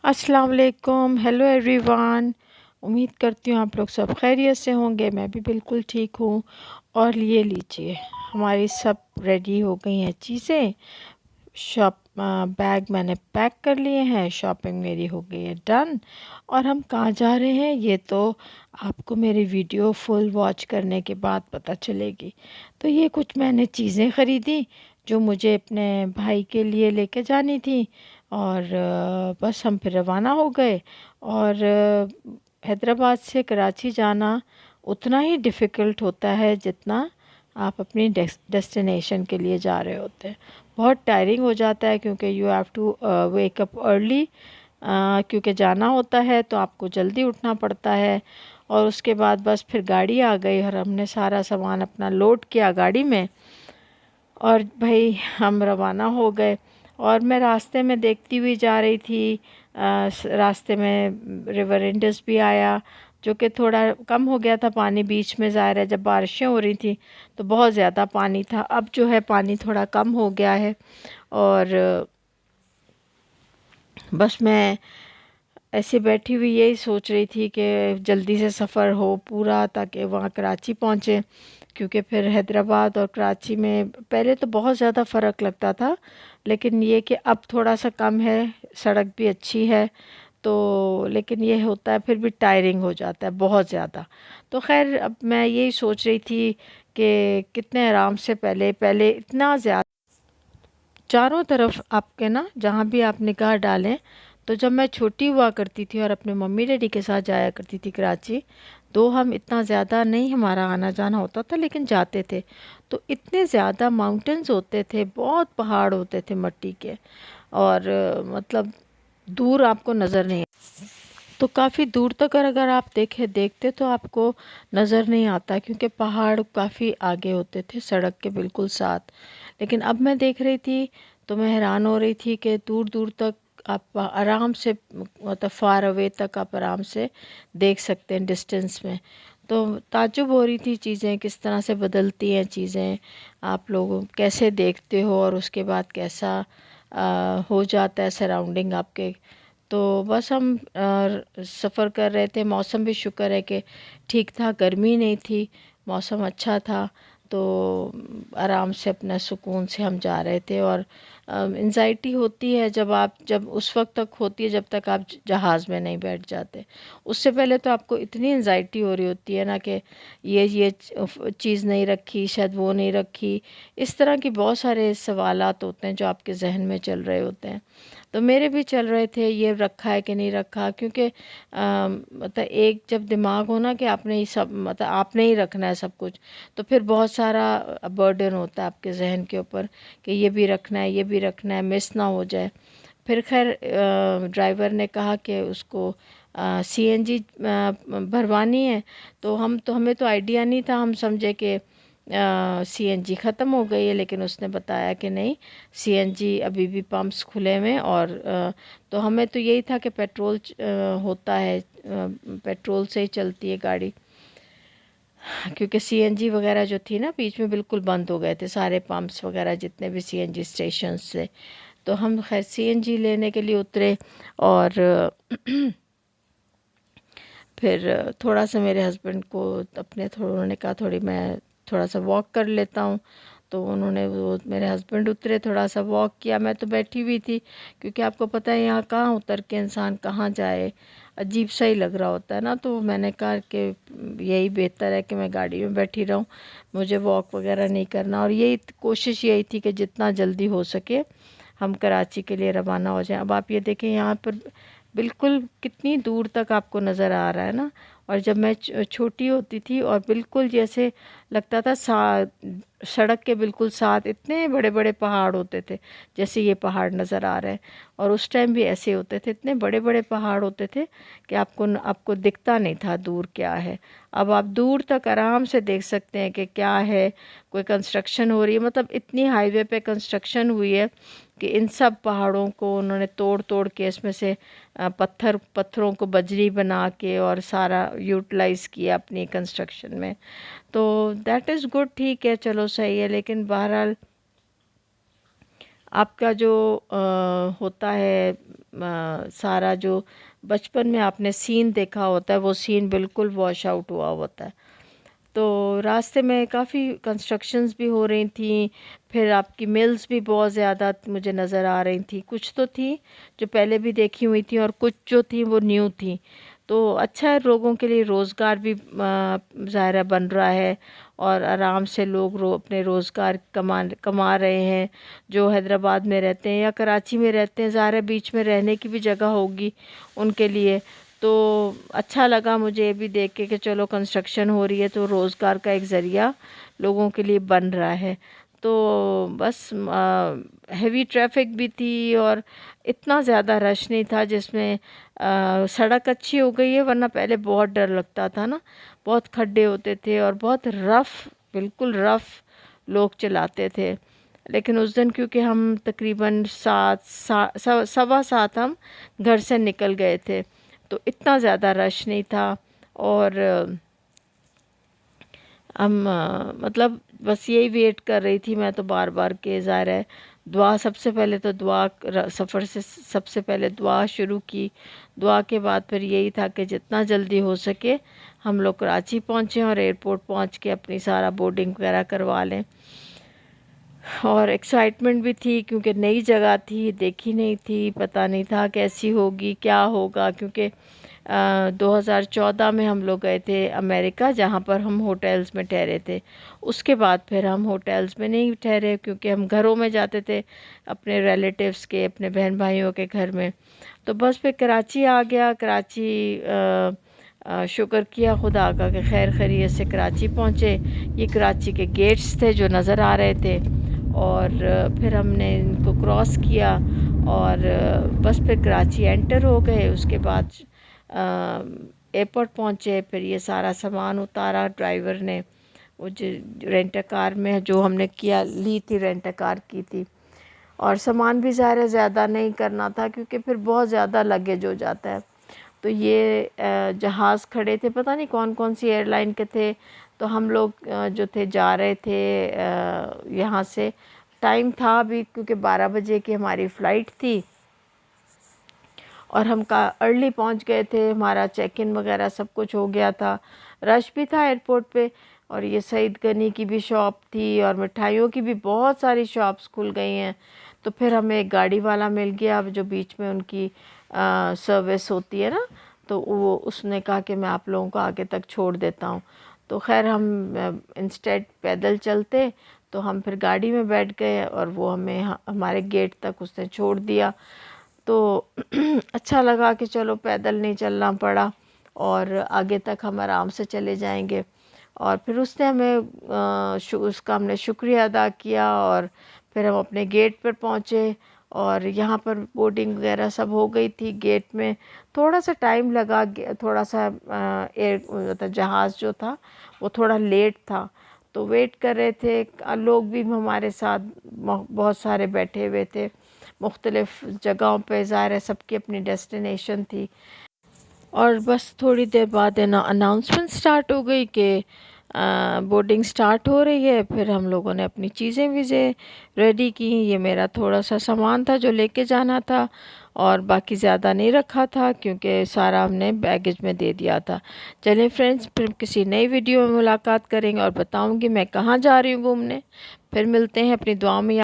अस्सलाम वालेकुम, hello everyone. उम्मीद करती हूँ आप लोग सब खैरियत से होंगे। मैं भी बिल्कुल ठीक हूँ। और ये लीजिए, हमारी सब रेडी हो गई हैं चीज़ें। बैग मैंने पैक कर लिए हैं, शॉपिंग मेरी हो गई है डन। और हम कहाँ जा रहे हैं ये तो आपको मेरी वीडियो फुल वॉच करने के बाद पता चलेगी। तो ये कुछ मैंने चीज़ें ख़रीदी जो मुझे अपने भाई के लिए लेके जानी थी। और बस हम फिर रवाना हो गए। और हैदराबाद से कराची जाना उतना ही डिफ़िकल्ट होता है जितना आप अपनी डेस्टिनेशन के लिए जा रहे होते हैं। बहुत टायरिंग हो जाता है क्योंकि you have to wake up early, क्योंकि जाना होता है तो आपको जल्दी उठना पड़ता है। और उसके बाद बस फिर गाड़ी आ गई और हमने सारा सामान अपना लोड किया गाड़ी में और भाई हम रवाना हो गए। और मैं रास्ते में देखती हुई जा रही थी, रास्ते में रिवर इंडस भी आया जो कि थोड़ा कम हो गया था पानी बीच में। ज़ाहिर है जब बारिशें हो रही थी तो बहुत ज़्यादा पानी था, अब जो है पानी थोड़ा कम हो गया है। और बस मैं ऐसे बैठी हुई यही सोच रही थी कि जल्दी से सफ़र हो पूरा ताकि वहाँ कराची पहुँचे, क्योंकि फिर हैदराबाद और कराची में पहले तो बहुत ज़्यादा फ़र्क लगता था, लेकिन ये कि अब थोड़ा सा कम है, सड़क भी अच्छी है। तो लेकिन ये होता है फिर भी टायरिंग हो जाता है बहुत ज़्यादा। तो खैर अब मैं यही सोच रही थी कि कितने आराम से पहले पहले इतना ज़्यादा चारों तरफ आपके ना जहाँ भी आप निगाह डालें। तो जब मैं छोटी हुआ करती थी और अपने मम्मी डैडी के साथ जाया करती थी कराची, तो हम इतना ज़्यादा नहीं हमारा आना जाना होता था लेकिन जाते थे। तो इतने ज़्यादा माउंटेन्स होते थे, बहुत पहाड़ होते थे मिट्टी के। और मतलब दूर आपको नज़र नहीं, तो काफ़ी दूर तक अगर आप देखते तो आपको नज़र नहीं आता क्योंकि पहाड़ काफ़ी आगे होते थे सड़क के बिल्कुल साथ। लेकिन अब मैं देख रही थी तो मैं हैरान हो रही थी कि दूर दूर तक आप आराम से, मतलब फार अवे तक आप आराम से देख सकते हैं डिस्टेंस में। तो ताज्जुब हो रही थी, चीज़ें किस तरह से बदलती हैं, चीज़ें आप लोग कैसे देखते हो और उसके बाद कैसा हो जाता है सराउंडिंग आपके। तो बस हम सफ़र कर रहे थे, मौसम भी शुक्र है कि ठीक था, गर्मी नहीं थी, मौसम अच्छा था। तो आराम से अपना सुकून से हम जा रहे थे। और एंजाइटी होती है जब उस वक्त तक होती है जब तक आप जहाज़ में नहीं बैठ जाते। उससे पहले तो आपको इतनी एंजाइटी हो रही होती है ना कि ये चीज़ नहीं रखी, शायद वो नहीं रखी। इस तरह की बहुत सारे सवालात होते हैं जो आपके जहन में चल रहे होते हैं। तो मेरे भी चल रहे थे, ये रखा है कि नहीं रखा, क्योंकि मतलब एक जब दिमाग हो ना कि आपने ही सब, मतलब आपने ही रखना है सब कुछ, तो फिर बहुत सारा बर्डन होता है आपके जहन के ऊपर कि ये भी रखना है, ये भी रखना है, मिस ना हो जाए। फिर खैर ड्राइवर ने कहा कि उसको सीएनजी भरवानी है। तो हमें तो आइडिया नहीं था, हम समझे कि सीएनजी ख़त्म हो गई है, लेकिन उसने बताया कि नहीं, सीएनजी अभी भी पंप्स खुले हुए हैं। और तो हमें तो यही था कि पेट्रोल होता है, पेट्रोल से ही चलती है गाड़ी, क्योंकि सीएनजी वगैरह जो थी ना बीच में बिल्कुल बंद हो गए थे सारे पंप्स वगैरह जितने भी सीएनजी स्टेशंस से। तो हम खैर सीएनजी लेने के लिए उतरे। और फिर थोड़ा सा मेरे हस्बैंड को अपने थोड़ा, उन्होंने कहा थोड़ी मैं थोड़ा सा वॉक कर लेता हूँ। तो उन्होंने, वो मेरे हस्बैंड उतरे, थोड़ा सा वॉक किया, मैं तो बैठी हुई थी क्योंकि आपको पता है यहाँ कहाँ उतर के इंसान कहाँ जाए, अजीब सा ही लग रहा होता है ना। तो मैंने कहा कि यही बेहतर है कि मैं गाड़ी में बैठी रहूँ, मुझे वॉक वगैरह नहीं करना। और यही कोशिश यही थी कि जितना जल्दी हो सके हम कराची के लिए रवाना हो जाएं। अब आप ये देखें यहाँ पर बिल्कुल कितनी दूर तक आपको नज़र आ रहा है ना। और जब मैं छोटी होती थी और बिल्कुल जैसे लगता था सड़क के बिल्कुल साथ इतने बड़े बड़े पहाड़ होते थे, जैसे ये पहाड़ नज़र आ रहे हैं। और उस टाइम भी ऐसे होते थे, इतने बड़े बड़े पहाड़ होते थे कि आपको दिखता नहीं था दूर क्या है। अब आप दूर तक आराम से देख सकते हैं कि क्या है, कोई कंस्ट्रक्शन हो रही है, मतलब इतनी हाईवे पे कंस्ट्रक्शन हुई है कि इन सब पहाड़ों को उन्होंने तोड़ तोड़ के इसमें से पत्थरों को बजरी बना के और सारा यूटिलाइज़ किया अपनी कंस्ट्रक्शन में। तो दैट इज़ गुड, ठीक है, चलो सही है। लेकिन बहरहाल आपका जो होता है सारा जो बचपन में आपने सीन देखा होता है वो सीन बिल्कुल वॉश आउट हुआ होता है। तो रास्ते में काफ़ी कंस्ट्रक्शंस भी हो रही थी, फिर आपकी मिल्स भी बहुत ज़्यादा मुझे नज़र आ रही थी। कुछ तो थी जो पहले भी देखी हुई थी और कुछ जो थी वो न्यू थी। तो अच्छा है, लोगों के लिए रोज़गार भी ज़ाहिर है बन रहा है और आराम से लोग अपने रोज़गार कमा रहे हैं। जो हैदराबाद में रहते हैं या कराची में रहते हैं, ज़ाहिर है बीच में रहने की भी जगह होगी उनके लिए। तो अच्छा लगा मुझे ये भी देख के कि चलो कंस्ट्रक्शन हो रही है तो रोज़गार का एक ज़रिया लोगों के लिए बन रहा है। तो बस हेवी ट्रैफिक भी थी और इतना ज़्यादा रश नहीं था, जिसमें सड़क अच्छी हो गई है, वरना पहले बहुत डर लगता था ना, बहुत खड्डे होते थे और बहुत रफ़, बिल्कुल रफ़ लोग चलाते थे। लेकिन उस दिन क्योंकि हम तकरीबन 7 सवा 7 हम घर से निकल गए थे, तो इतना ज़्यादा रश नहीं था। और हम मतलब बस यही वेट कर रही थी मैं तो बार बार के, ज़ाहिर है दुआ सबसे पहले, तो दुआ सफ़र से सबसे पहले दुआ शुरू की। दुआ के बाद फिर यही था कि जितना जल्दी हो सके हम लोग कराची पहुँचें और एयरपोर्ट पहुँच के अपनी सारा बोर्डिंग वगैरह करवा लें। और एक्साइटमेंट भी थी क्योंकि नई जगह थी, देखी नहीं थी, पता नहीं था कैसी होगी, क्या होगा। क्योंकि 2014 में हम लोग गए थे अमेरिका, जहाँ पर हम होटल्स में ठहरे थे। उसके बाद फिर हम होटल्स में नहीं ठहरे क्योंकि हम घरों में जाते थे अपने रिलेटिव्स के, अपने बहन भाइयों के घर में। तो बस फिर कराची आ गया। कराची शुक्र किया खुदा का कि खैर खैरियत से कराची पहुँचे। ये कराची के गेट्स थे जो नज़र आ रहे थे, और फिर हमने इनको क्रॉस किया और बस फिर कराची एंटर हो गए। उसके बाद एयरपोर्ट पहुँचे, फिर ये सारा सामान उतारा ड्राइवर ने, वो जो रेंट कार में जो हमने ली थी, रेंट कार की थी। और सामान भी ज़्यादा नहीं करना था क्योंकि फिर बहुत ज़्यादा लगेज हो जाता है। तो ये जहाज़ खड़े थे, पता नहीं कौन कौन सी एयरलाइन के थे। तो हम लोग जो थे जा रहे थे यहाँ से, टाइम था अभी क्योंकि 12 बजे की हमारी फ़्लाइट थी और हम का अर्ली पहुँच गए थे। हमारा चेक इन वगैरह सब कुछ हो गया था। रश भी था एयरपोर्ट पे, और ये सईद गनी की भी शॉप थी और मिठाइयों की भी बहुत सारी शॉप्स खुल गई हैं। तो फिर हमें एक गाड़ी वाला मिल गया जो बीच में उनकी सर्विस होती है ना, तो वो उसने कहा कि मैं आप लोगों को आगे तक छोड़ देता हूँ। तो खैर हम इंस्टेड पैदल चलते, तो हम फिर गाड़ी में बैठ गए और वो हमें हमारे गेट तक उसने छोड़ दिया। तो अच्छा लगा कि चलो पैदल नहीं चलना पड़ा और आगे तक हम आराम से चले जाएंगे। और फिर उसने हमें उसका हमने शुक्रिया अदा किया और फिर हम अपने गेट पर पहुँचे। और यहाँ पर बोर्डिंग वगैरह सब हो गई थी। गेट में थोड़ा सा टाइम लगा, थोड़ा सा मतलब जहाज़ जो था वो थोड़ा लेट था, तो वेट कर रहे थे। लोग भी हमारे साथ बहुत सारे बैठे हुए थे मुख्तलिफ़ जगहों पे, ज़ाहिर है सबकी अपनी डेस्टिनेशन थी। और बस थोड़ी देर बाद है ना अनाउंसमेंट स्टार्ट हो गई कि बोर्डिंग स्टार्ट हो रही है। फिर हम लोगों ने अपनी चीज़ें वीज़ें रेडी की। ये मेरा थोड़ा सा सामान था जो लेके जाना था, और बाकी ज़्यादा नहीं रखा था क्योंकि सारा हमने बैगेज में दे दिया था। चलें फ्रेंड्स, फिर किसी नई वीडियो में मुलाकात करेंगे और बताऊंगी मैं कहाँ जा रही हूँ घूमने। फिर मिलते हैं, अपनी दुआ में